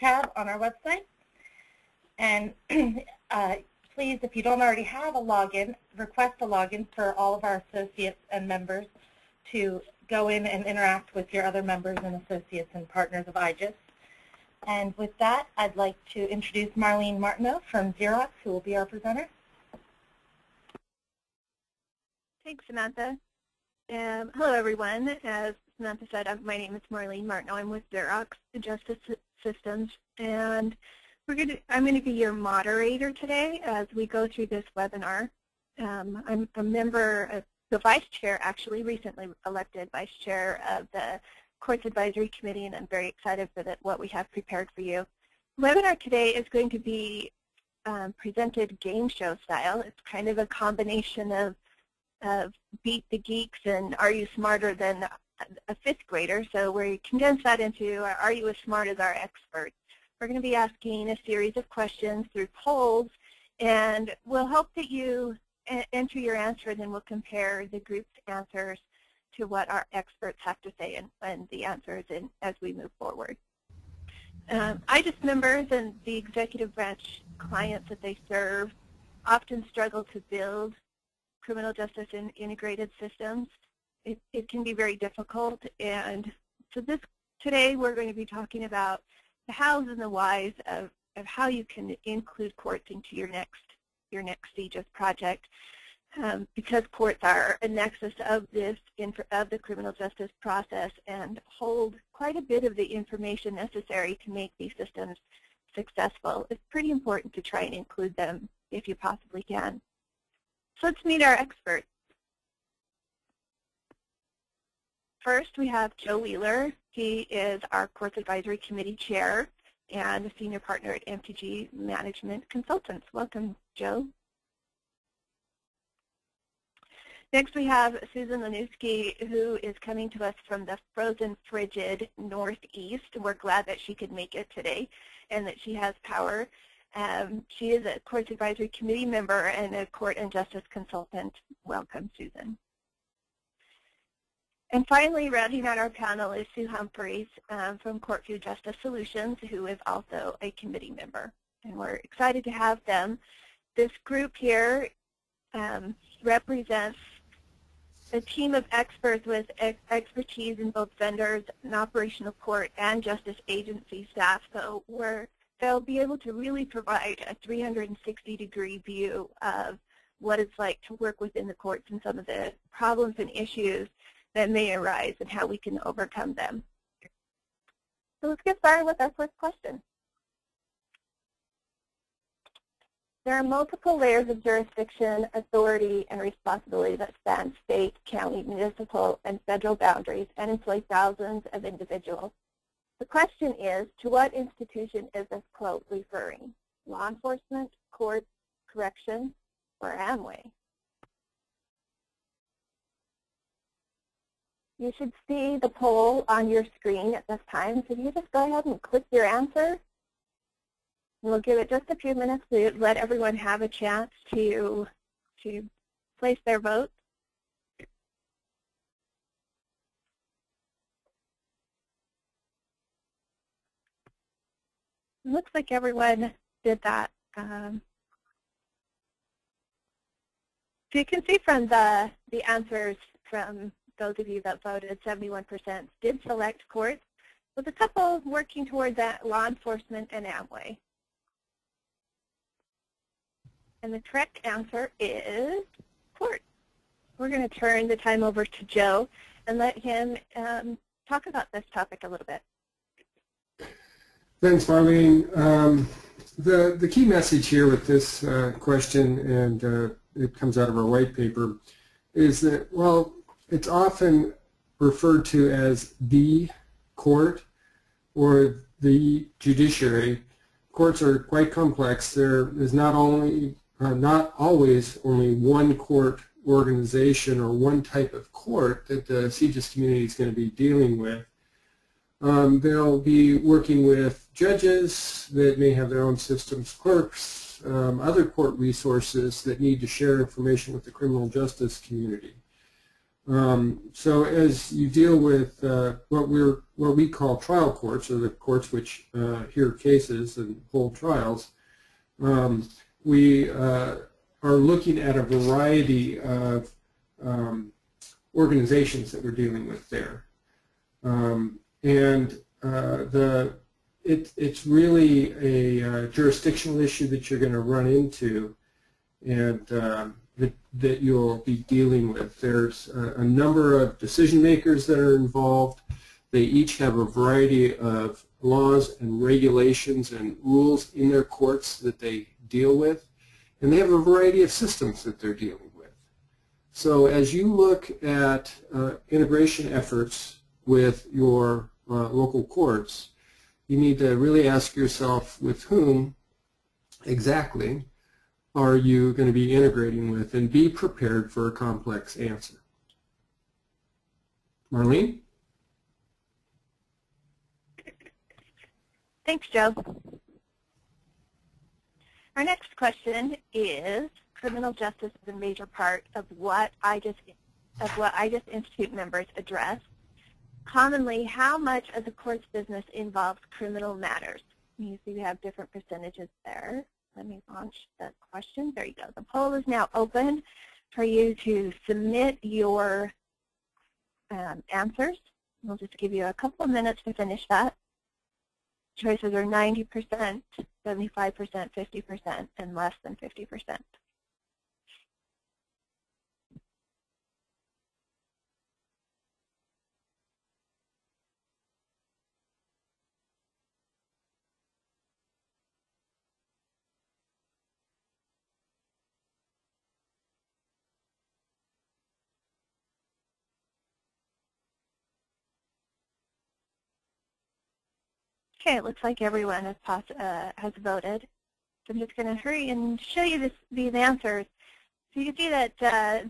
tab on our website. And please, if you don't already have a login, request a login for all of our associates and members to go in and interact with your other members and associates and partners of IJIS. And with that, I'd like to introduce Marlene Martineau from Xerox, who will be our presenter. Thanks, Samantha. Hello, everyone. As Samantha said, my name is Marlene Martineau. I'm with Xerox Justice Systems, and I'm going to be your moderator today as we go through this webinar. I'm a member of the vice chair, actually, recently elected vice chair of the Courts Advisory Committee, and I'm very excited for what we have prepared for you. The webinar today is going to be presented game show style. It's kind of a combination of Beat the Geeks and Are You Smarter Than a Fifth Grader? So we condense that into Are You as Smart as Our Experts? We're going to be asking a series of questions through polls, and we'll hope that you enter your answer, and then we'll compare the group's answers to what our experts have to say and the answers as we move forward. IJIS members and the executive branch clients that they serve often struggle to build criminal justice in integrated systems. It can be very difficult, and so today we're going to be talking about the hows and the whys of how you can include courts into your next CJIS project, because courts are a nexus of the criminal justice process and hold quite a bit of the information necessary to make these systems successful. It's pretty important to try and include them if you possibly can. So let's meet our experts. First, we have Joe Wheeler. He is our Courts Advisory Committee Chair and a Senior Partner at MTG Management Consultants. Welcome, Joe. Next, we have Susan Lanuski, who is coming to us from the frozen, frigid Northeast. We're glad that she could make it today and that she has power. She is a Courts Advisory Committee member and a Court and Justice Consultant. Welcome, Susan. And finally, rounding out our panel is Sue Humphreys from Courtview Justice Solutions, who is also a committee member. And we're excited to have them. This group here represents a team of experts with expertise in both vendors and operational court and justice agency staff. So they'll be able to really provide a 360-degree view of what it's like to work within the courts and some of the problems and issues that may arise and how we can overcome them. So let's get started with our first question. There are multiple layers of jurisdiction, authority, and responsibility that span state, county, municipal, and federal boundaries and employ thousands of individuals. The question is, to what institution is this quote referring? Law enforcement, courts, corrections, or Amway? You should see the poll on your screen at this time, so you just go ahead and click your answer. And we'll give it just a few minutes to let everyone have a chance to place their vote. It looks like everyone did that. So you can see from the answers from those of you that voted, 71% did select courts, with a couple working toward that law enforcement and Amway. And the correct answer is court. We're going to turn the time over to Joe and let him talk about this topic a little bit. Thanks, Marlene. The key message here with this question, and it comes out of our white paper, is that, well, it's often referred to as the court or the judiciary. Courts are quite complex. There is not always only one court organization or one type of court that the CJIS community is going to be dealing with. They'll be working with judges that may have their own systems, clerks, other court resources that need to share information with the criminal justice community. So as you deal with what we call trial courts, or the courts which hear cases and hold trials, we are looking at a variety of organizations that we're dealing with there. It's really a jurisdictional issue that you're going to run into, and that you'll be dealing with. There's a number of decision makers that are involved. They each have a variety of laws and regulations and rules in their courts that they deal with, and they have a variety of systems that they're dealing with. So as you look at integration efforts with your local courts, you need to really ask yourself, with whom exactly are you going to be integrating with, and be prepared for a complex answer. Marlene? Thanks, Joe. Our next question is, criminal justice is a major part of what IJIS Institute members address. Commonly, how much of the court's business involves criminal matters? You see we have different percentages there. Let me launch the question. There you go. The poll is now open for you to submit your answers. We'll just give you a couple of minutes to finish that. Choices are 90%, 75%, 50%, and less than 50%. Okay, it looks like everyone has voted. So I'm just going to hurry and show you these answers. So you can see that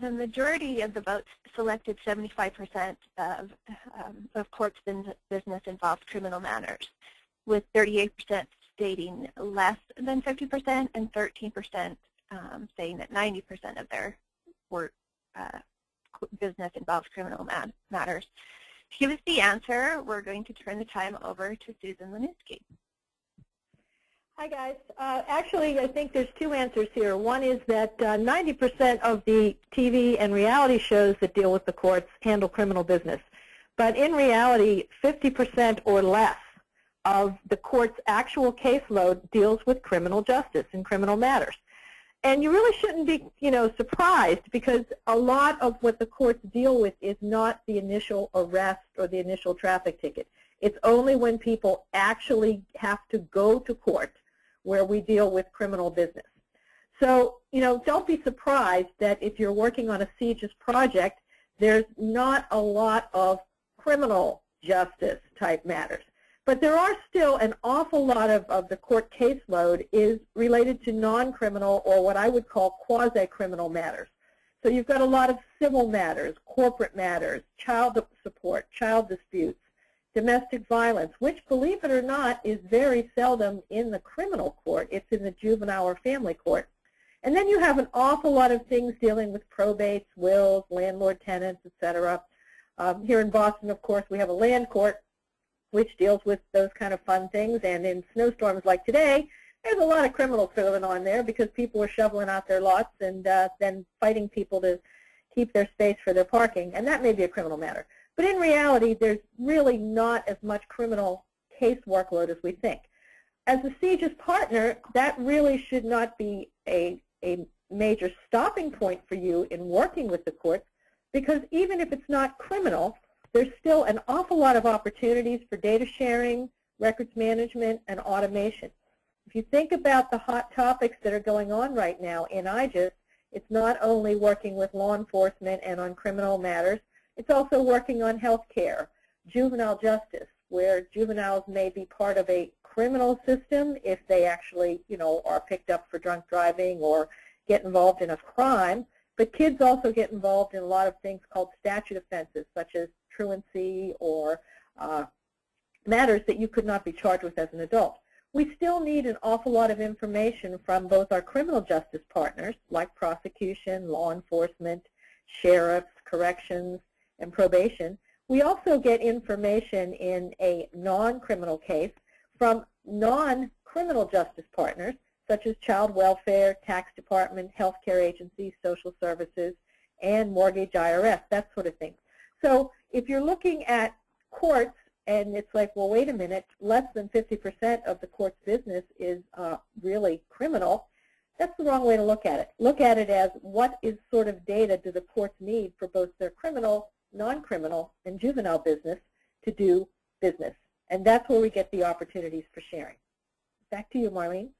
the majority of the votes selected 75% of courts' business involves criminal matters, with 38% stating less than 50% and 13% saying that 90% of their business involves criminal matters. To give us the answer, we're going to turn the time over to Susan Leninsky. Hi, guys. Actually, I think there's two answers here. One is that 90% of the TV and reality shows that deal with the courts handle criminal business. But in reality, 50% or less of the court's actual caseload deals with criminal justice and criminal matters. And you really shouldn't be, surprised, because a lot of what the courts deal with is not the initial arrest or the initial traffic ticket. It's only when people actually have to go to court where we deal with criminal business. So, don't be surprised that if you're working on a CJIS project, there's not a lot of criminal justice type matters. But there are still an awful lot of the court caseload is related to non-criminal, or what I would call quasi-criminal matters. So you've got a lot of civil matters, corporate matters, child support, child disputes, domestic violence, which, believe it or not, is very seldom in the criminal court. It's in the juvenile or family court. And then you have an awful lot of things dealing with probates, wills, landlord tenants, etc. Here in Boston, of course, we have a land court, which deals with those kind of fun things. And in snowstorms like today, there's a lot of criminals going on there, because people are shoveling out their lots and then fighting people to keep their space for their parking. And that may be a criminal matter. But in reality, there's really not as much criminal case workload as we think. As a CJIS partner, that really should not be a major stopping point for you in working with the courts, because even if it's not criminal, there's still an awful lot of opportunities for data sharing, records management, and automation. If you think about the hot topics that are going on right now in IJIS, it's not only working with law enforcement and on criminal matters, it's also working on health care, juvenile justice, where juveniles may be part of a criminal system if they actually, are picked up for drunk driving or get involved in a crime. But kids also get involved in a lot of things called statute offenses, such as truancy or matters that you could not be charged with as an adult. We still need an awful lot of information from both our criminal justice partners, like prosecution, law enforcement, sheriffs, corrections, and probation. We also get information in a non-criminal case from non-criminal justice partners, such as child welfare, tax department, healthcare agencies, social services, and mortgage IRS, that sort of thing. So if you're looking at courts and it's like, well, wait a minute, less than 50% of the court's business is really criminal, that's the wrong way to look at it. Look at it as what is sort of data do the courts need for both their criminal, non-criminal, and juvenile business to do business. And that's where we get the opportunities for sharing. Back to you, Marlene.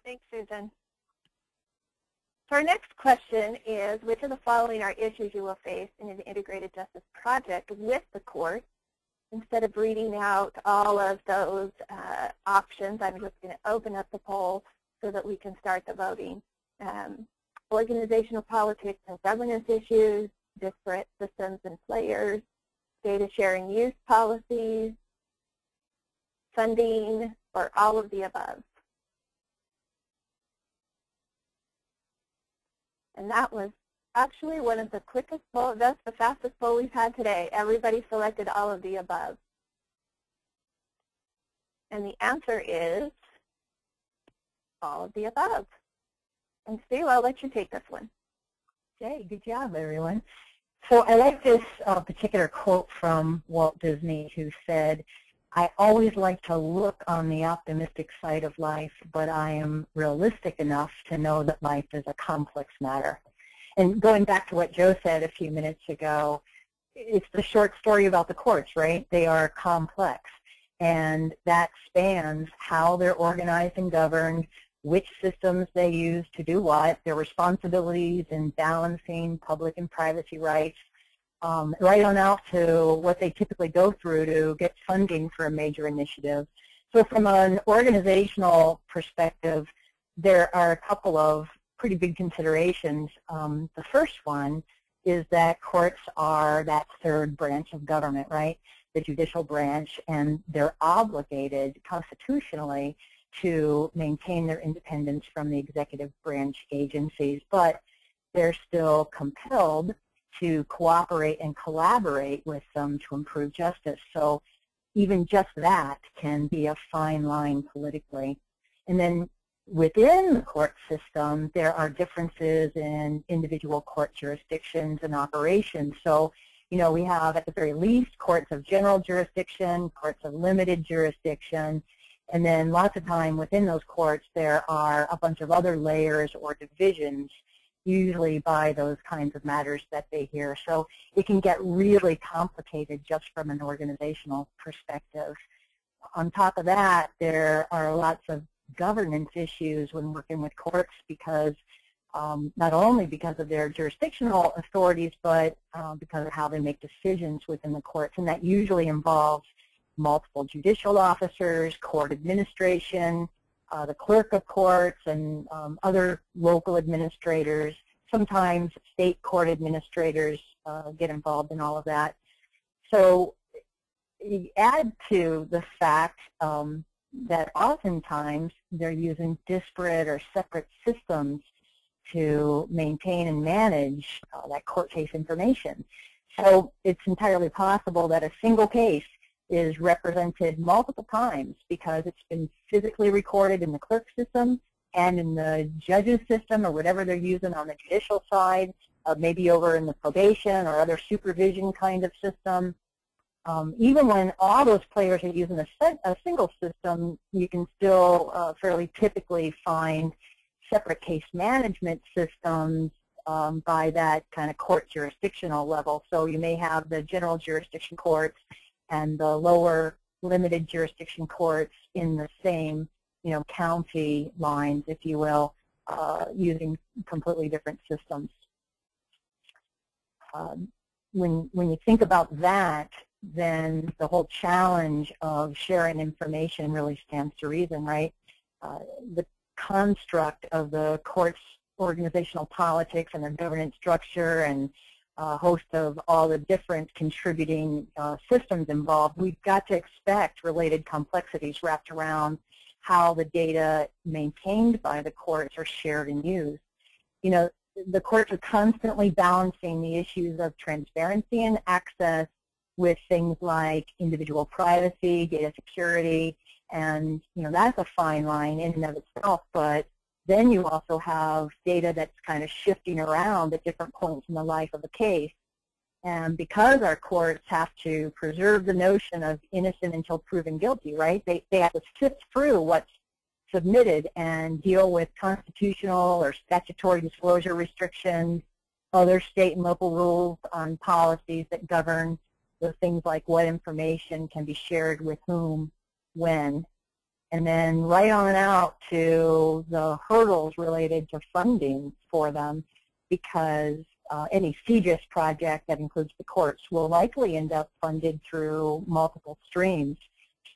Thanks, Susan. So our next question is, which of the following are issues you will face in an integrated justice project with the court? Instead of reading out all of those options, I'm just going to open up the poll so that we can start the voting. Organizational politics and governance issues, disparate systems and players, data sharing use policies, funding, or all of the above. And that was actually one of the quickest polls, that's the fastest poll we've had today. Everybody selected all of the above. And the answer is all of the above. And Sue, I'll let you take this one. Okay, good job, everyone. So I like this particular quote from Walt Disney, who said, "I always like to look on the optimistic side of life, but I am realistic enough to know that life is a complex matter." And going back to what Joe said a few minutes ago, it's the short story about the courts, right? They are complex, and that spans how they're organized and governed, which systems they use to do what, their responsibilities in balancing public and privacy rights, right on out to what they typically go through to get funding for a major initiative. So from an organizational perspective, there are a couple of pretty big considerations. The first one is that courts are that third branch of government, right? The judicial branch, and they're obligated constitutionally to maintain their independence from the executive branch agencies, but they're still compelled to cooperate and collaborate with them to improve justice. So even just that can be a fine line politically. And then within the court system, there are differences in individual court jurisdictions and operations. So, you know, we have at the very least courts of general jurisdiction, courts of limited jurisdiction, and then lots of time within those courts there are a bunch of other layers or divisions, usually by those kinds of matters that they hear. So it can get really complicated just from an organizational perspective. On top of that, there are lots of governance issues when working with courts because not only because of their jurisdictional authorities, but because of how they make decisions within the courts, and that usually involves multiple judicial officers, court administration, the clerk of courts, and other local administrators. Sometimes state court administrators get involved in all of that. So you add to the fact that oftentimes they're using disparate or separate systems to maintain and manage that court case information. So it's entirely possible that a single case is represented multiple times because it's been physically recorded in the clerk system and in the judge's system or whatever they're using on the judicial side, maybe over in the probation or other supervision kind of system. Even when all those players are using a single system, you can still fairly typically find separate case management systems by that kind of court jurisdictional level. So you may have the general jurisdiction courts and the lower limited jurisdiction courts in the same, you know, county lines, if you will, using completely different systems. When you think about that, then the whole challenge of sharing information really stands to reason, right? The construct of the court's organizational politics and their governance structure and a host of all the different contributing systems involved, we've got to expect related complexities wrapped around how the data maintained by the courts are shared and used. You know, the courts are constantly balancing the issues of transparency and access with things like individual privacy, data security, and that's a fine line in and of itself. But then you also have data that's kind of shifting around at different points in the life of a case. And because our courts have to preserve the notion of innocent until proven guilty, right? They have to sift through what's submitted and deal with constitutional or statutory disclosure restrictions, other state and local rules on policies that govern the things like what information can be shared with whom, when, and then right on out to the hurdles related to funding for them, because any CJIS project that includes the courts will likely end up funded through multiple streams.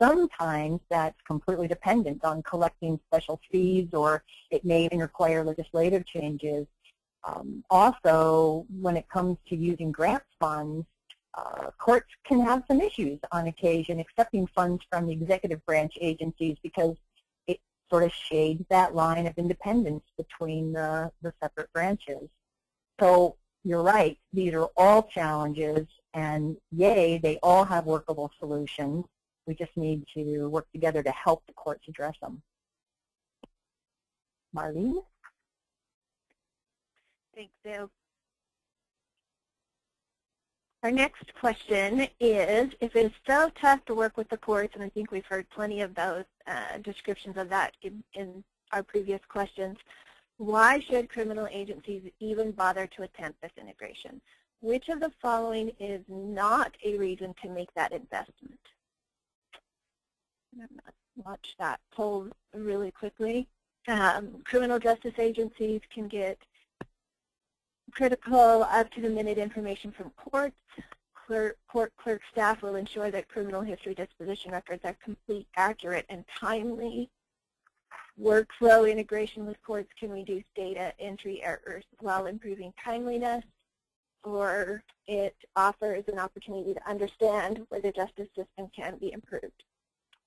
Sometimes that's completely dependent on collecting special fees, or it may require legislative changes. Also, when it comes to using grant funds, courts can have some issues on occasion accepting funds from the executive branch agencies because it sort of shades that line of independence between the separate branches. So you're right, these are all challenges, and yay, they all have workable solutions. We just need to work together to help the courts address them. Marlene? Thanks, Sue. Our next question is, if it is so tough to work with the courts, and I think we've heard plenty of those descriptions of that in our previous questions, why should criminal agencies even bother to attempt this integration? Which of the following is not a reason to make that investment? I'm going to watch that poll really quickly. Criminal justice agencies can get critical up-to-the-minute information from courts. Court clerk staff will ensure that criminal history disposition records are complete, accurate, and timely. Workflow integration with courts can reduce data entry errors while improving timeliness, or it offers an opportunity to understand where the justice system can be improved.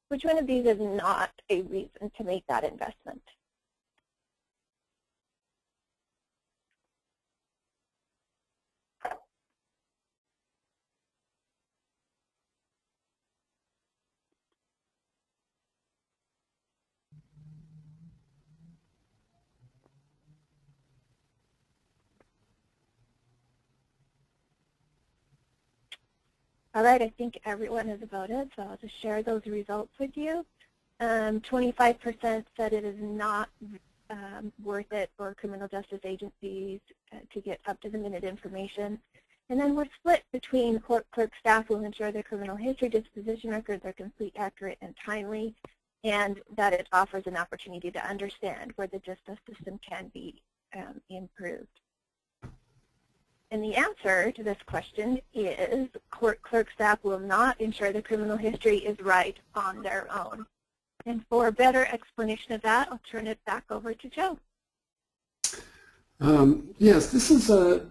Which one of these is not a reason to make that investment? All right, I think everyone has voted, so I'll just share those results with you. 25% said it is not worth it for criminal justice agencies to get up-to-the-minute information. And then we're split between court clerk staff will ensure their criminal history disposition records are complete, accurate, and timely, and that it offers an opportunity to understand where the justice system can be improved. And the answer to this question is court clerk staff will not ensure the criminal history is right on their own. And for a better explanation of that, I'll turn it back over to Joe. Yes, this is a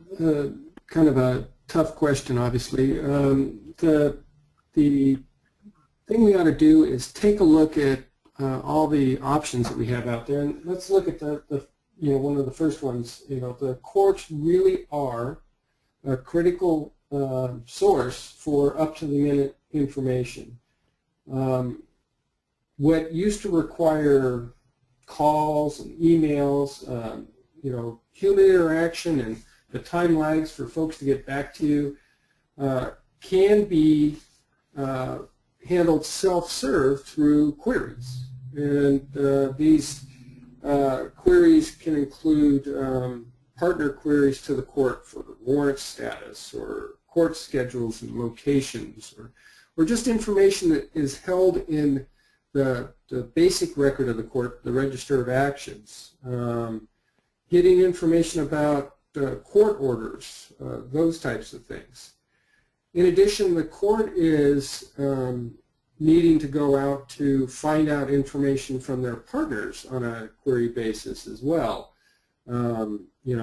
kind of a tough question, obviously. The thing we ought to do is take a look at all the options that we have out there, and let's look at one of the first ones. The courts really are a critical source for up-to-the-minute information. What used to require calls and emails, human interaction and the time lags for folks to get back to you can be handled self-serve through queries. And these queries can include partner queries to the court for warrant status or court schedules and locations, or just information that is held in the basic record of the court, the Register of Actions. Getting information about court orders, those types of things. In addition, the court is needing to go out to find out information from their partners on a query basis as well.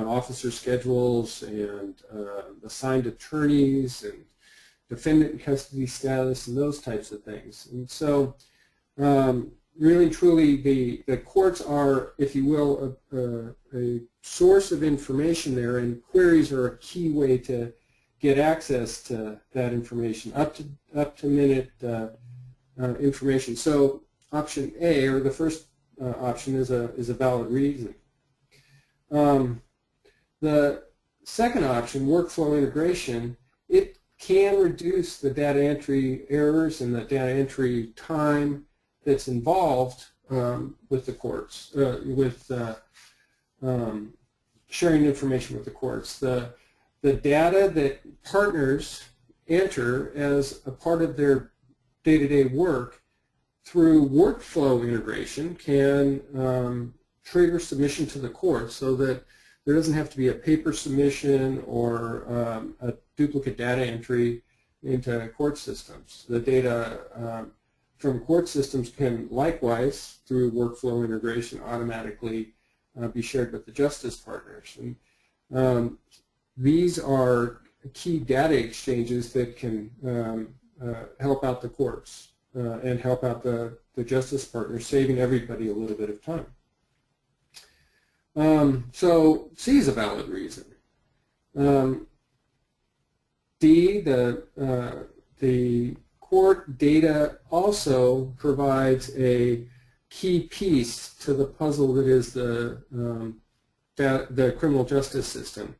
Officer schedules and assigned attorneys and defendant in custody status and those types of things. And so really and truly, the courts are, if you will, a source of information there, and queries are a key way to get access to that information, up to minute information. So option A, or the first option, is a valid reason. The second option, workflow integration, it can reduce the data entry errors and the data entry time that's involved with the courts, with sharing information with the courts. The data that partners enter as a part of their day-to-day work through workflow integration can trigger submission to the court, so that there doesn't have to be a paper submission or a duplicate data entry into court systems. The data from court systems can likewise, through workflow integration, automatically be shared with the justice partners. And these are key data exchanges that can help out the courts and help out the justice partners, saving everybody a little bit of time. So C is a valid reason. D, the court data also provides a key piece to the puzzle that is the criminal justice system.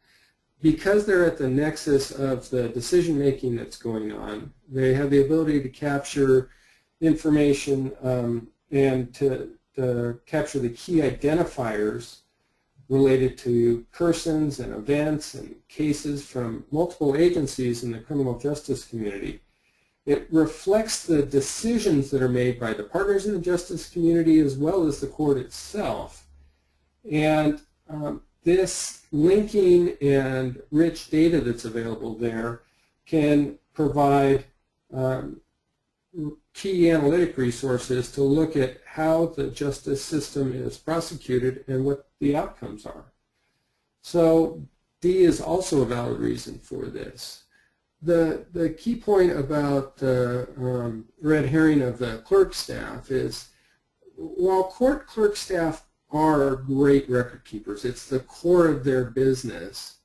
Because they're at the nexus of the decision-making that's going on, they have the ability to capture information and to capture the key identifiers related to persons and events and cases from multiple agencies in the criminal justice community. It reflects the decisions that are made by the partners in the justice community as well as the court itself. And this linking and rich data that's available there can provide key analytic resources to look at how the justice system is prosecuted and what the outcomes are. So D is also a valid reason for this. The key point about the red herring of the clerk staff is, while court clerk staff are great record keepers, it's the core of their business.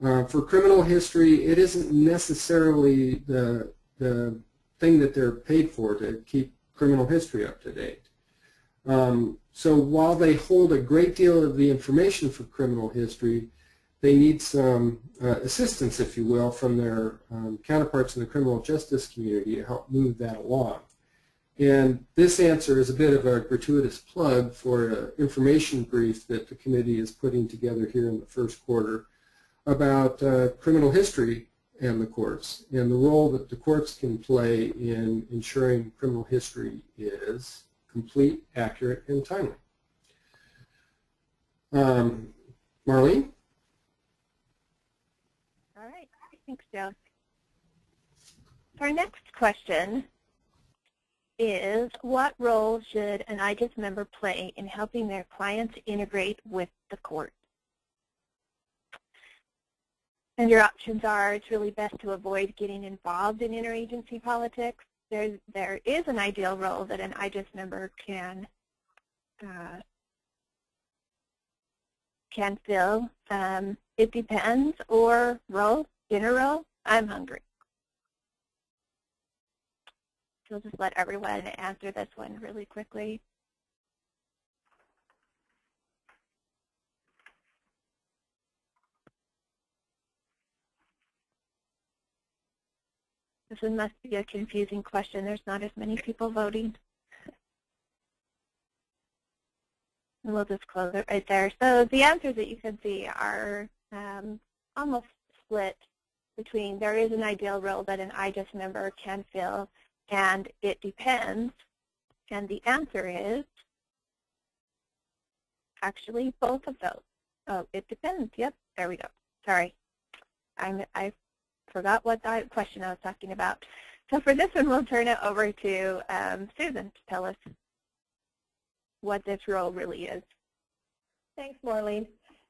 For criminal history, it isn't necessarily the thing that they're paid for, to keep criminal history up to date. So while they hold a great deal of the information for criminal history, they need some assistance, if you will, from their counterparts in the criminal justice community to help move that along. And this answer is a bit of a gratuitous plug for an information brief that the committee is putting together here in the first quarter about criminal history and the courts, and the role that the courts can play in ensuring criminal history is complete, accurate, and timely. Marlene? All right, thanks, Joe. Our next question is, what role should an IJIS member play in helping their clients integrate with the court? And your options are, it's really best to avoid getting involved in interagency politics. There is an ideal role that an IJIS member can fill. It depends, or role, dinner role, I'm hungry. So I'll just let everyone answer this one really quickly. This must be a confusing question. There's not as many people voting. And we'll just close it right there. So the answers that you can see are almost split between there is an ideal role that an IJIS member can fill, and it depends. And the answer is actually both of those. Oh, it depends. Yep, there we go. Sorry. I forgot what that question I was talking about. So for this one, we'll turn it over to Susan to tell us what this role really is. Thanks, Marlene.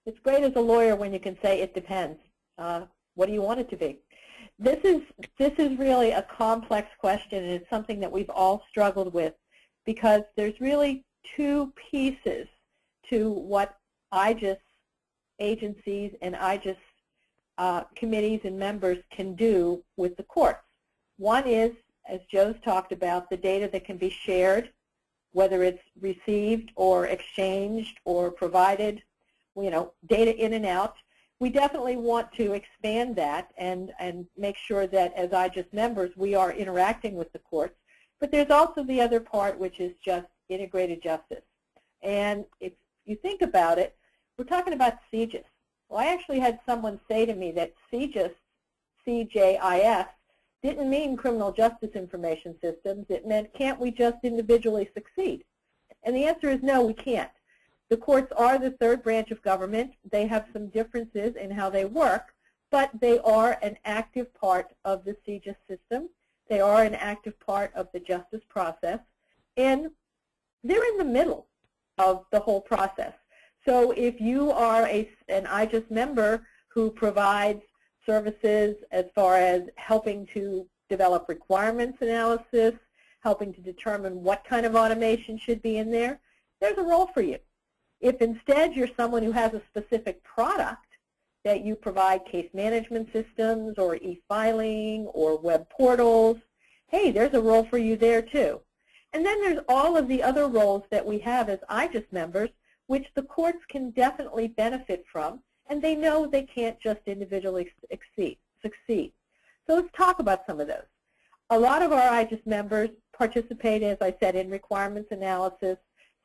It's great as a lawyer when you can say it depends. What do you want it to be? This is really a complex question, and it's something that we've all struggled with because there's really two pieces to what IJIS agencies and IJIS committees and members can do with the courts. One is, as Joe's talked about, the data that can be shared, whether it's received or exchanged or provided, data in and out. We definitely want to expand that and make sure that as IJIS members we are interacting with the courts. But there's also the other part, which is just integrated justice. And if you think about it, we're talking about CJIS. Well, I actually had someone say to me that CJIS, CJIS, didn't mean criminal justice information systems. It meant, can't we just individually succeed? And the answer is no, we can't. The courts are the third branch of government. They have some differences in how they work, but they are an active part of the CJIS system. They are an active part of the justice process, and they're in the middle of the whole process. So if you are an IJIS member who provides services as far as helping to develop requirements analysis, helping to determine what kind of automation should be in there, there's a role for you. If instead you're someone who has a specific product that you provide case management systems or e-filing or web portals, hey, there's a role for you there too. And then there's all of the other roles that we have as IJIS members, which the courts can definitely benefit from, and they know they can't just individually succeed. So let's talk about some of those. A lot of our IJIS members participate, as I said, in requirements analysis,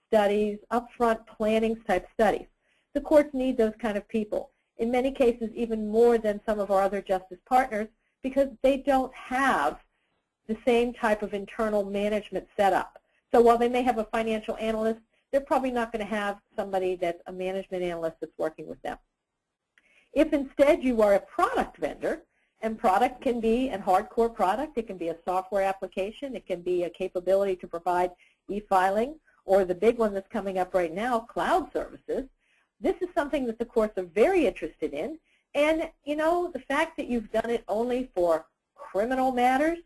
studies, upfront planning type studies. The courts need those kind of people, in many cases even more than some of our other justice partners, because they don't have the same type of internal management setup. So while they may have a financial analyst, they're probably not going to have somebody that's a management analyst that's working with them. If instead you are a product vendor, and product can be a hardcore product, it can be a software application, it can be a capability to provide e-filing, or the big one that's coming up right now, cloud services, this is something that the courts are very interested in. And, the fact that you've done it only for criminal matters,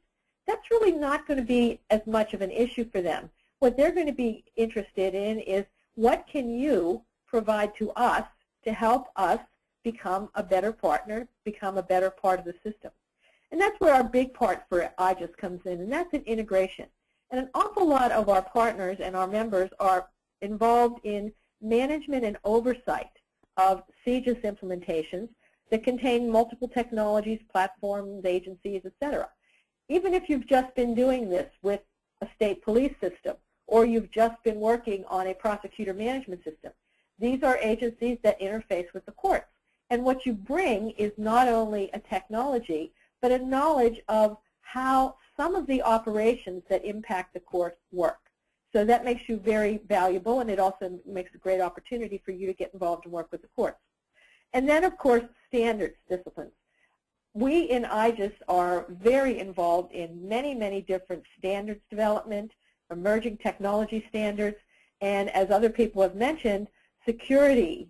that's really not going to be as much of an issue for them. What they're going to be interested in is, what can you provide to us to help us become a better partner, become a better part of the system? And that's where our big part for IJIS comes in, and that's an integration. And an awful lot of our partners and our members are involved in management and oversight of CJIS implementations that contain multiple technologies, platforms, agencies, etc. Even if you've just been doing this with a state police system, or you've just been working on a prosecutor management system, these are agencies that interface with the courts. And what you bring is not only a technology, but a knowledge of how some of the operations that impact the court work. So that makes you very valuable, and it also makes a great opportunity for you to get involved and work with the courts. And then, of course, standards disciplines. We in IJIS are very involved in many, many different standards development, emerging technology standards, and as other people have mentioned, security,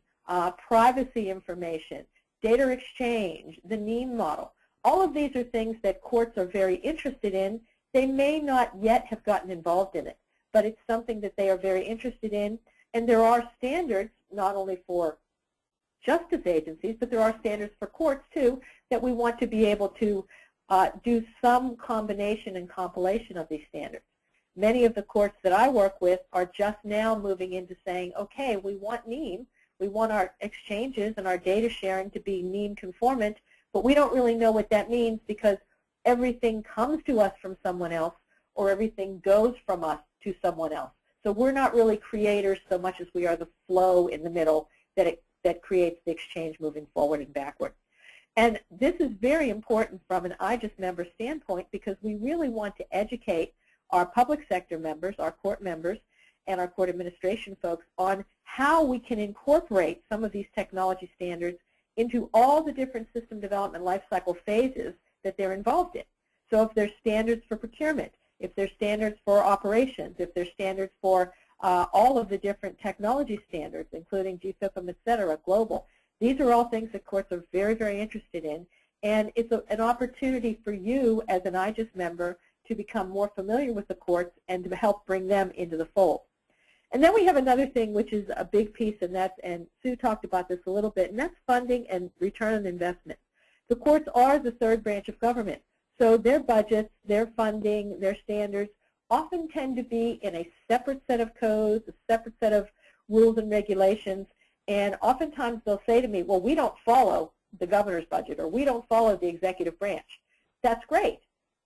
privacy information, data exchange, the NEEM model. All of these are things that courts are very interested in. They may not yet have gotten involved in it, but it's something that they are very interested in. And there are standards not only for justice agencies, but there are standards for courts too, that we want to be able to do some combination and compilation of these standards. Many of the courts that I work with are just now moving into saying, okay, we want NEEM, we want our exchanges and our data sharing to be NEEM conformant, but we don't really know what that means because everything comes to us from someone else or everything goes from us to someone else. So we're not really creators so much as we are the flow in the middle that creates the exchange moving forward and backward. And this is very important from an IJIS member standpoint because we really want to educate our public sector members, our court members, and our court administration folks on how we can incorporate some of these technology standards into all the different system development lifecycle phases that they're involved in. So if there's standards for procurement, if there's standards for operations, if there's standards for all of the different technology standards, including GFIPM, et cetera, global, these are all things that courts are very, very interested in. And it's an opportunity for you as an IJIS member to become more familiar with the courts and to help bring them into the fold. And then we have another thing which is a big piece, and Sue talked about this a little bit, and that's funding and return on investment. The courts are the third branch of government, so their budgets, their funding, their standards often tend to be in a separate set of codes, a separate set of rules and regulations, and oftentimes they'll say to me, well, we don't follow the governor's budget, or we don't follow the executive branch. That's great,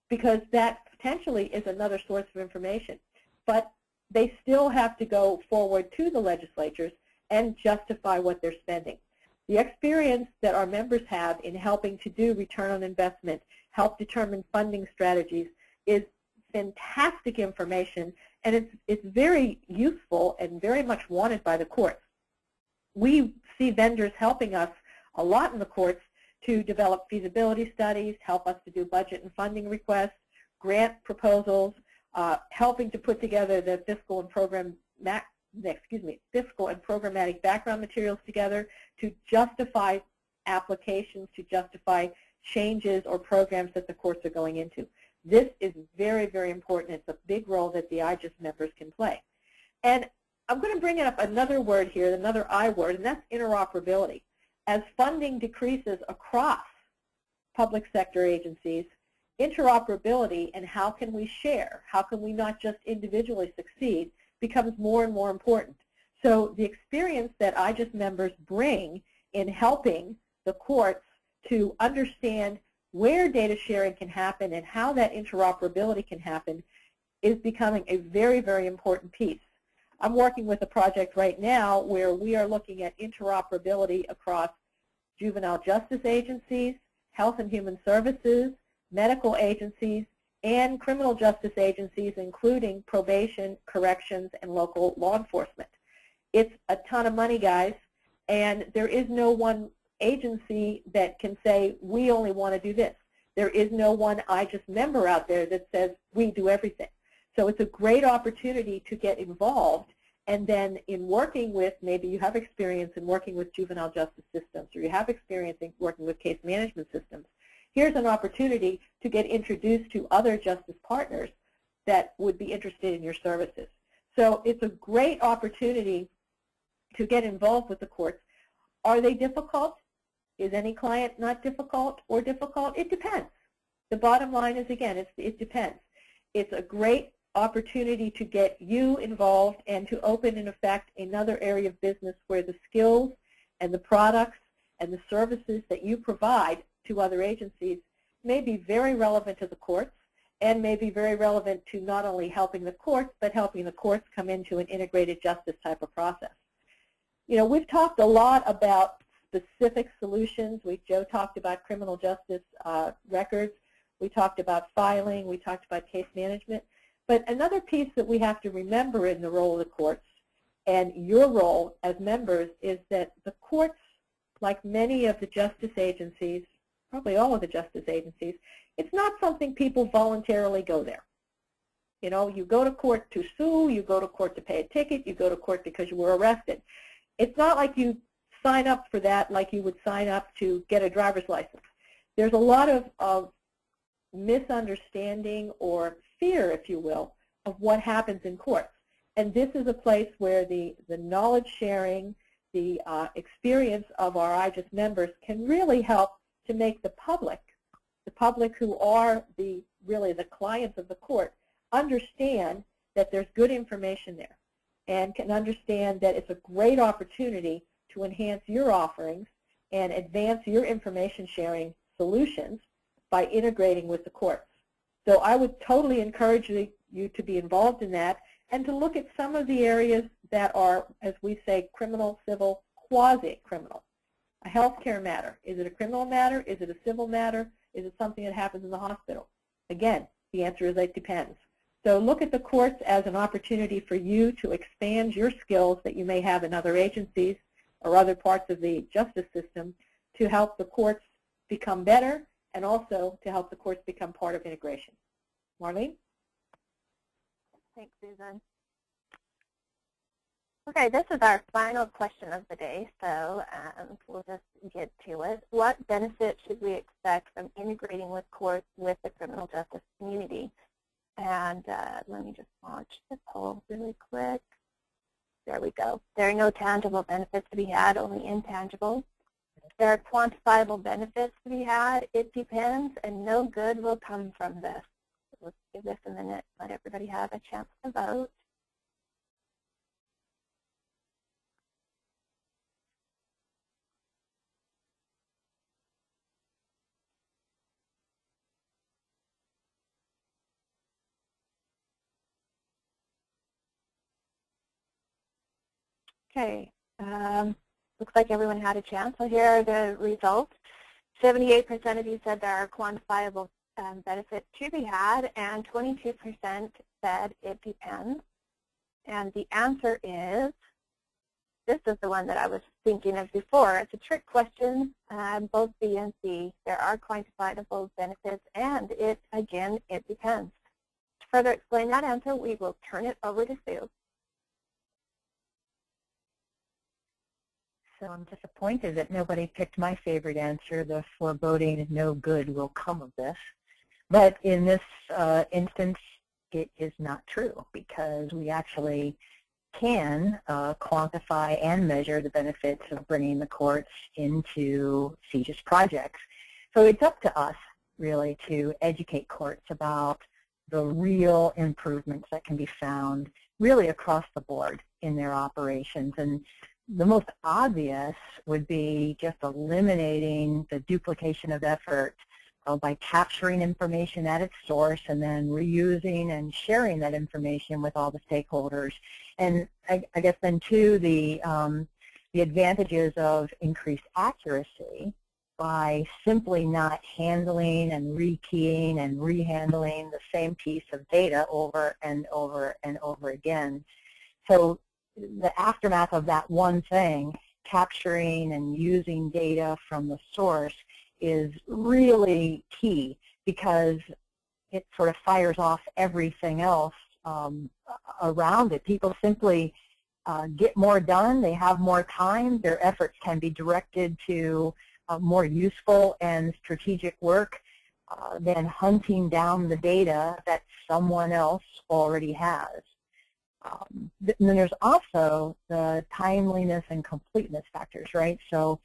because that potentially is another source of information. But they still have to go forward to the legislatures and justify what they're spending. The experience that our members have in helping to do return on investment, help determine funding strategies, is fantastic information, and it's very useful and very much wanted by the courts. We see vendors helping us a lot in the courts to develop feasibility studies, help us to do budget and funding requests, grant proposals, helping to put together the fiscal and programmatic background materials together to justify applications, to justify changes or programs that the courts are going into. This is very, very important. It's a big role that the IJIS members can play. And I'm going to bring up another word here, another I word, and that's interoperability. As funding decreases across public sector agencies, interoperability and how can we share, how can we not just individually succeed, becomes more and more important. So the experience that IJIS members bring in helping the courts to understand where data sharing can happen and how that interoperability can happen is becoming a very, very important piece. I'm working with a project right now where we are looking at interoperability across juvenile justice agencies, health and human services, medical agencies, and criminal justice agencies, including probation, corrections, and local law enforcement. It's a ton of money, guys, and there is no one agency that can say, we only want to do this. There is no one IJIS member out there that says, we do everything. So it's a great opportunity to get involved, and then in working with, maybe you have experience in working with juvenile justice systems, or you have experience in working with case management systems. Here's an opportunity to get introduced to other justice partners that would be interested in your services. So it's a great opportunity to get involved with the courts. Are they difficult? Is any client not difficult or difficult? It depends. The bottom line is, again, it depends. It's a great opportunity to get you involved and to open, in effect, another area of business where the skills and the products and the services that you provide to other agencies may be very relevant to the courts and may be very relevant to not only helping the courts, but helping the courts come into an integrated justice type of process. You know, we've talked a lot about specific solutions. Joe talked about criminal justice records. We talked about filing. We talked about case management. But another piece that we have to remember in the role of the courts and your role as members is that the courts, like many of the justice agencies, probably all of the justice agencies, it's not something people voluntarily go there. You know, you go to court to sue, you go to court to pay a ticket, you go to court because you were arrested. It's not like you sign up for that like you would sign up to get a driver's license. There's a lot of misunderstanding or fear, if you will, of what happens in courts. And this is a place where the knowledge sharing, the experience of our IJIS members can really help to make the public who are really the clients of the court, understand that there's good information there and can understand that it's a great opportunity to enhance your offerings and advance your information sharing solutions by integrating with the courts. So I would totally encourage you to be involved in that and to look at some of the areas that are, as we say, criminal, civil, quasi-criminal. A healthcare matter. Is it a criminal matter? Is it a civil matter? Is it something that happens in the hospital? Again, the answer is it depends. So look at the courts as an opportunity for you to expand your skills that you may have in other agencies or other parts of the justice system to help the courts become better and also to help the courts become part of integration. Marlene? Thanks, Susan. Okay, this is our final question of the day, so we'll just get to it. What benefits should we expect from integrating with courts with the criminal justice community? let me just launch the poll really quick. There we go. There are no tangible benefits to be had, only intangible. There are quantifiable benefits to be had. It depends, and no good will come from this. Let's give this a minute, let everybody have a chance to vote. Okay, looks like everyone had a chance. So here are the results. 78% of you said there are quantifiable benefits to be had, and 22% said it depends. And the answer is, this is the one that I was thinking of before. It's a trick question, both B and C. There are quantifiable benefits, and it depends. To further explain that answer, we will turn it over to Sue. So I'm disappointed that nobody picked my favorite answer, the foreboding no good will come of this. But in this instance, it is not true, because we actually can quantify and measure the benefits of bringing the courts into CJIS projects. So it's up to us, really, to educate courts about the real improvements that can be found really across the board in their operations. And the most obvious would be just eliminating the duplication of effort by capturing information at its source and then reusing and sharing that information with all the stakeholders. And I guess then too, the advantages of increased accuracy by simply not handling and rekeying and rehandling the same piece of data over and over and over again. So the aftermath of that one thing, capturing and using data from the source, is really key, because it sort of fires off everything else around it. People simply get more done, they have more time, their efforts can be directed to more useful and strategic work than hunting down the data that someone else already has. And then there's also the timeliness and completeness factors, right? So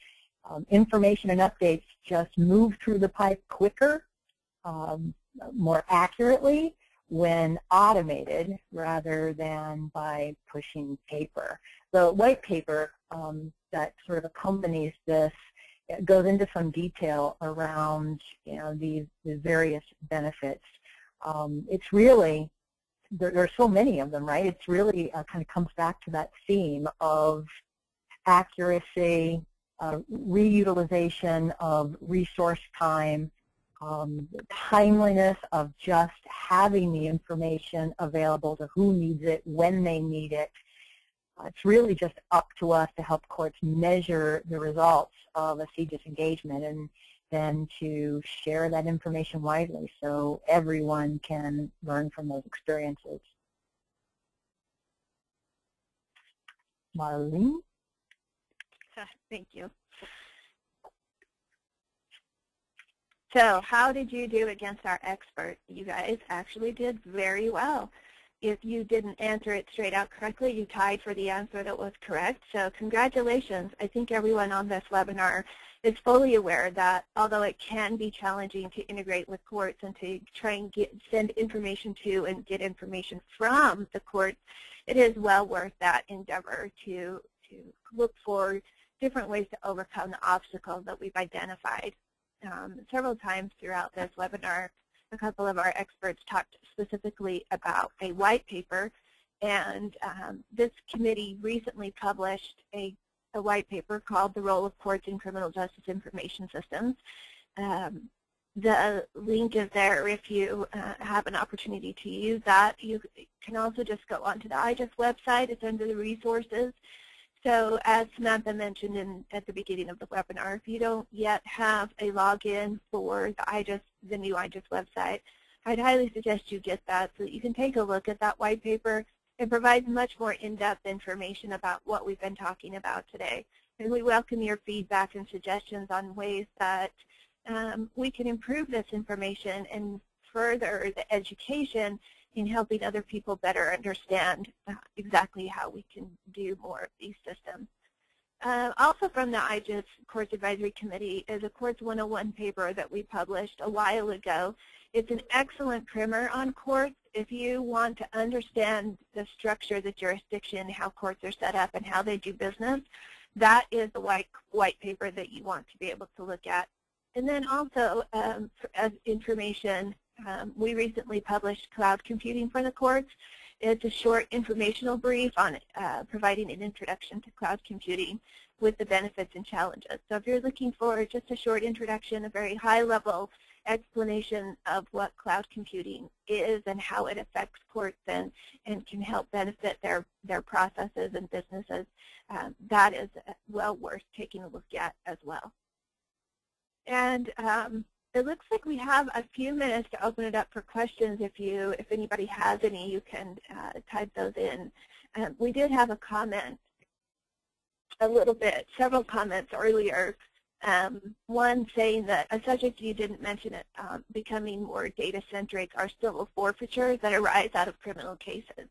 information and updates just move through the pipe quicker, more accurately when automated rather than by pushing paper. The white paper that sort of accompanies this goes into some detail around, these various benefits. It's really, there are so many of them, right? It's really kind of comes back to that theme of accuracy, reutilization of resource time, timeliness of just having the information available to who needs it, when they need it. It's really just up to us to help courts measure the results of a CJIS engagement and then to share that information widely so everyone can learn from those experiences. Marlene? Thank you. So how did you do against our expert? You guys actually did very well. If you didn't answer it straight out correctly, you tied for the answer that was correct. So congratulations. I think everyone on this webinar is fully aware that although it can be challenging to integrate with courts and to try and send information to and get information from the courts, it is well worth that endeavor to look for different ways to overcome the obstacles that we've identified. Several times throughout this webinar, a couple of our experts talked specifically about a white paper, and this committee recently published a white paper called The Role of Courts in Criminal Justice Information Systems. The link is there if you have an opportunity to use that. You can also just go onto the IJIS website. It's under the resources. So as Samantha mentioned at the beginning of the webinar, if you don't yet have a login for the new IJIS website, I'd highly suggest you get that so that you can take a look at that white paper. It provides much more in-depth information about what we've been talking about today. And we welcome your feedback and suggestions on ways that we can improve this information and further the education in helping other people better understand exactly how we can do more of these systems. Also from the IJIS Courts Advisory Committee is a Courts 101 paper that we published a while ago. It's an excellent primer on courts. If you want to understand the structure, the jurisdiction, how courts are set up, and how they do business, that is the white paper that you want to be able to look at. And then also, as information, we recently published Cloud Computing for the Courts. It's a short informational brief on providing an introduction to cloud computing with the benefits and challenges. So if you're looking for just a short introduction, a very high-level explanation of what cloud computing is and how it affects courts and can help benefit their processes and businesses, that is well worth taking a look at as well. And it looks like we have a few minutes to open it up for questions. If anybody has any, you can type those in. We did have a comment, several comments earlier. One saying that a subject you didn't mention it, becoming more data-centric, are civil forfeitures that arise out of criminal cases.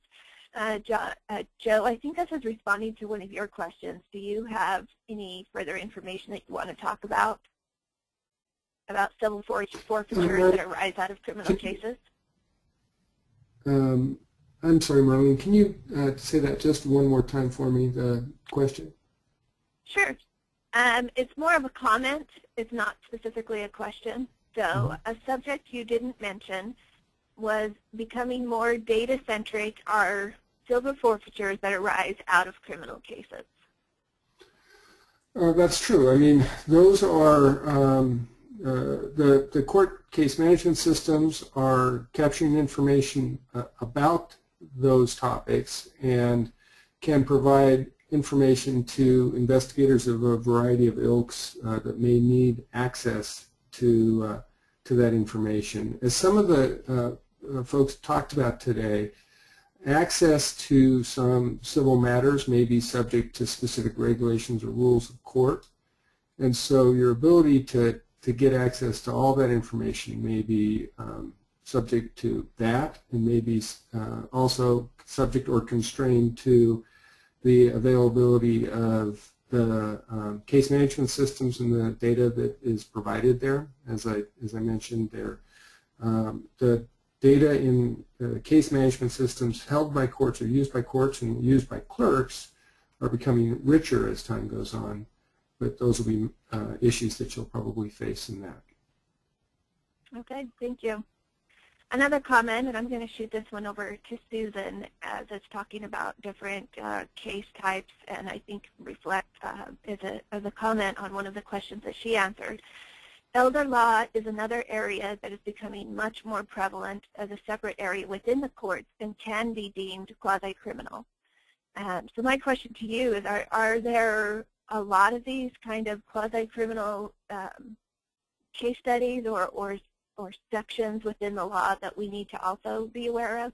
Joe, I think this is responding to one of your questions. Do you have any further information that you want to talk about civil forfeitures that arise out of criminal cases? I'm sorry, Marlene, can you say that just one more time for me, the question? Sure. It's more of a comment. It's not specifically a question. So a subject you didn't mention was becoming more data-centric are civil forfeitures that arise out of criminal cases. That's true. I mean, those are the court case management systems are capturing information about those topics and can provide information to investigators of a variety of ilks that may need access to that information. As some of the folks talked about today, access to some civil matters may be subject to specific regulations or rules of court, and so your ability to get access to all that information may be subject to that, and may be also subject or constrained to the availability of the case management systems and the data that is provided there. As I mentioned there, the data in the case management systems held by courts or used by courts and used by clerks are becoming richer as time goes on, but those will be issues that you'll probably face in that. Okay, thank you. Another comment, and I'm going to shoot this one over to Susan as it's talking about different case types, and I think reflect as a comment on one of the questions that she answered. Elder law is another area that is becoming much more prevalent as a separate area within the courts and can be deemed quasi-criminal. So my question to you is, are there a lot of these kind of quasi-criminal case studies or sections within the law that we need to also be aware of?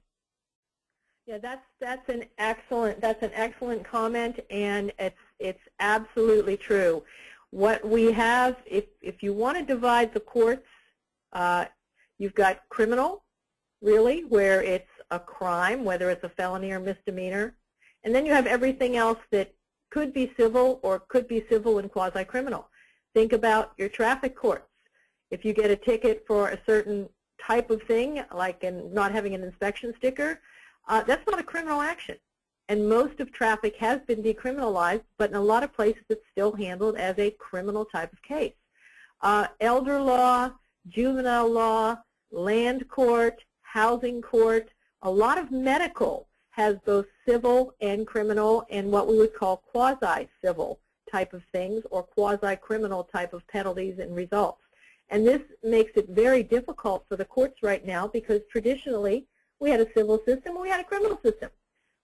Yeah, that's an excellent comment, and it's absolutely true. What we have, if you want to divide the courts, you've got criminal, really, where it's a crime, whether it's a felony or misdemeanor, and then you have everything else that could be civil or could be civil and quasi-criminal. Think about your traffic courts. If you get a ticket for a certain type of thing, like not having an inspection sticker, that's not a criminal action. And most of traffic has been decriminalized, but in a lot of places it's still handled as a criminal type of case. Elder law, juvenile law, land court, housing court, a lot of medical has both civil and criminal and what we would call quasi-civil type of things or quasi-criminal type of penalties and results. And this makes it very difficult for the courts right now because traditionally we had a civil system, we had a criminal system.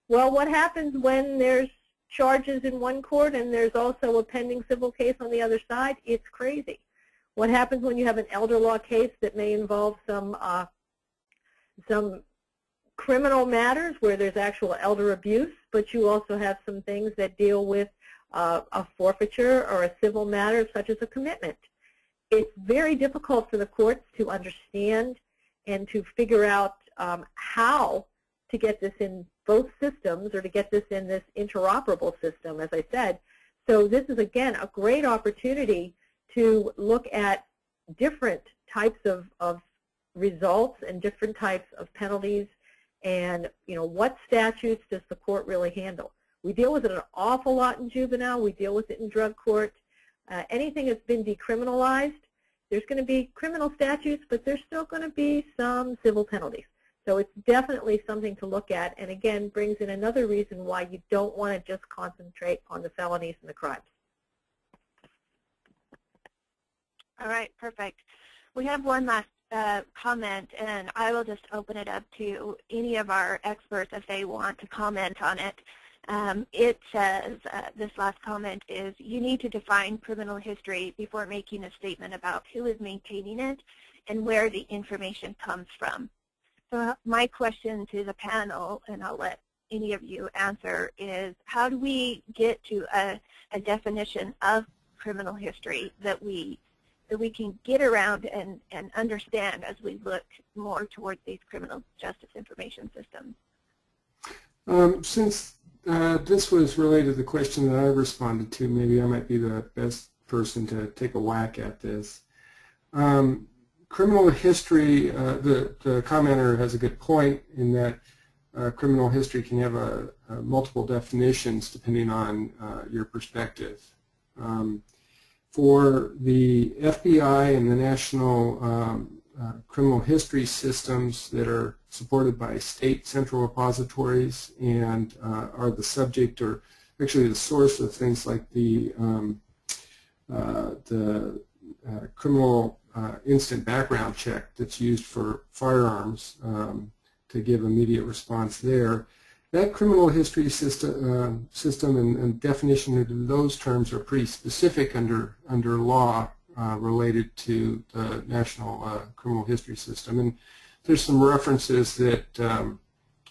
Well, what happens when there's charges in one court and there's also a pending civil case on the other side? It's crazy. What happens when you have an elder law case that may involve some criminal matters where there's actual elder abuse, but you also have some things that deal with a forfeiture or a civil matter such as a commitment? It's very difficult for the courts to understand and to figure out how to get this in both systems or to get this in this interoperable system, as I said. So this is, again, a great opportunity to look at different types of results and different types of penalties and, you know, what statutes does the court really handle. We deal with it an awful lot in juvenile. We deal with it in drug court. Anything that's been decriminalized, there's going to be criminal statutes, but there's still going to be some civil penalties. So it's definitely something to look at, and again, brings in another reason why you don't want to just concentrate on the felonies and the crimes. All right, perfect. We have one last comment, and I will just open it up to any of our experts if they want to comment on it. It says, this last comment is, you need to define criminal history before making a statement about who is maintaining it and where the information comes from. So my question to the panel, and I'll let any of you answer, is how do we get to a definition of criminal history that we can get around and understand as we look more towards these criminal justice information systems? Since this was related to the question that I responded to, maybe I might be the best person to take a whack at this. Criminal history, the commenter has a good point in that criminal history can have multiple definitions depending on your perspective. For the FBI and the national criminal history systems that are supported by state central repositories and are the subject or actually the source of things like the criminal instant background check that's used for firearms to give immediate response there. That criminal history system and definition of those terms are pretty specific under law related to the national criminal history system. And there's some references that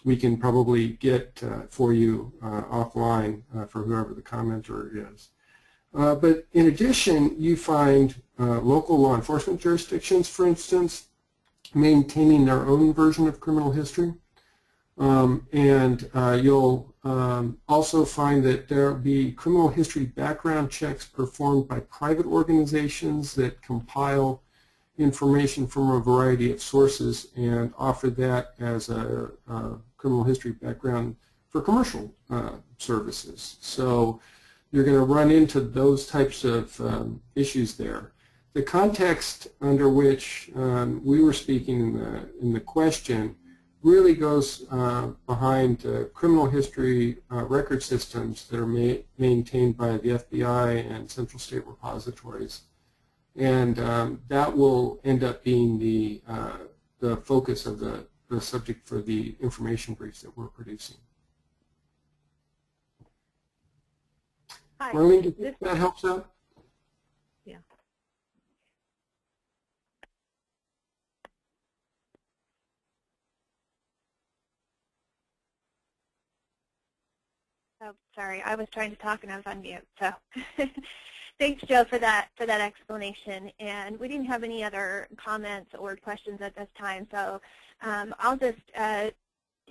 we can probably get for you offline for whoever the commenter is. But in addition, you find local law enforcement jurisdictions, for instance, maintaining their own version of criminal history. And you'll also find that there will be criminal history background checks performed by private organizations that compile information from a variety of sources and offer that as a criminal history background for commercial services. So you're going to run into those types of issues there. The context under which we were speaking in the question really goes behind criminal history record systems that are maintained by the FBI and central state repositories. And that will end up being the focus of the subject for the information briefs that we're producing. Hi. Marlene, do you think that helps out? Yeah. Oh, sorry, I was trying to talk and I was on mute. So thanks, Joe, for that explanation. And we didn't have any other comments or questions at this time. So I'll just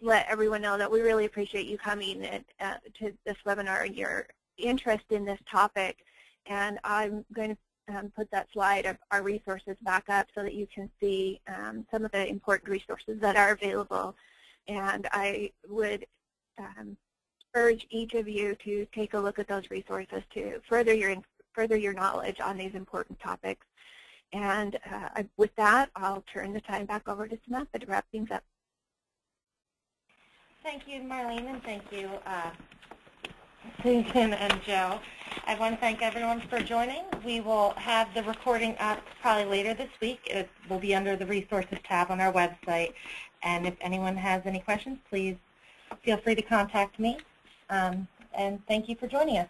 let everyone know that we really appreciate you coming to this webinar and your interest in this topic. And I'm going to put that slide of our resources back up so that you can see some of the important resources that are available. And I would urge each of you to take a look at those resources to further your knowledge on these important topics. And with that, I'll turn the time back over to Samantha to wrap things up. Thank you, Marlene, and thank you, Susan and Joe. I want to thank everyone for joining. We will have the recording up probably later this week. It will be under the resources tab on our website. And if anyone has any questions, please feel free to contact me. And thank you for joining us.